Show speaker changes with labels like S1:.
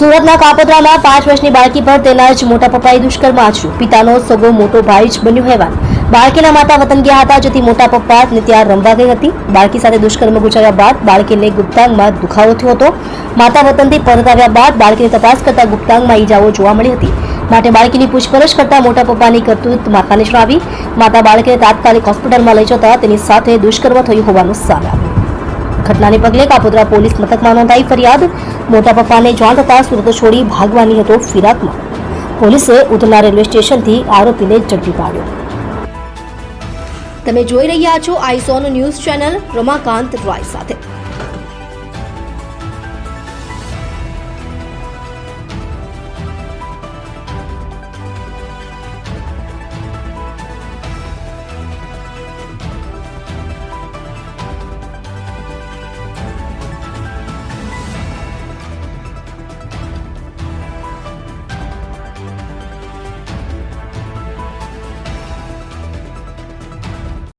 S1: સુરતના કાપોદ્રામાં 5 વર્ષની બાળકી પર તેના જ મોટા પપ્પાએ દુષ્કર્મ આચર્યું. પિતાનો સગો મોટો ભાઈ જ બન્યો હેવાન. બાળકીના માતા વતન ગયા હતા, જેથી મોટા પપ્પા ત્યાં રમવા ગઈ હતી. બાળકી સાથે દુષ્કર્મ ગુજાર્યા બાદ બાળકીને ગુપ્તાંગમાં દુખાવો થયો હતો. માતા વતનથી પરત આવ્યા બાદ બાળકીની તપાસ કરતા ગુપ્તાંગમાં ઈજાઓ જોવા મળી હતી. માટે બાળકીની પૂછપરછ કરતા મોટા પપ્પાની કરતૂત માતાને જણાવી. માતા બાળકીને તાત્કાલિક હોસ્પિટલમાં લઈ જતા તેની સાથે દુષ્કર્મ થયું હોવાનું સામે આવ્યું. ઘટનાને પગલે કાપોદ્રા પોલીસ મથકમાં નોંધાઈ ફરિયાદ. મોટા પપ્પાને જાણ થતાં સુરત છોડી ભાગવાની હતો ફિરાકમાં. પોલીસે ઉધના રેલવે સ્ટેશનથી આરોપીને ઝડપી પાડ્યો. તમે જોઈ રહ્યા છો આઈસોન ન્યૂઝ ચેનલ રમાકાંત રોય સાથે.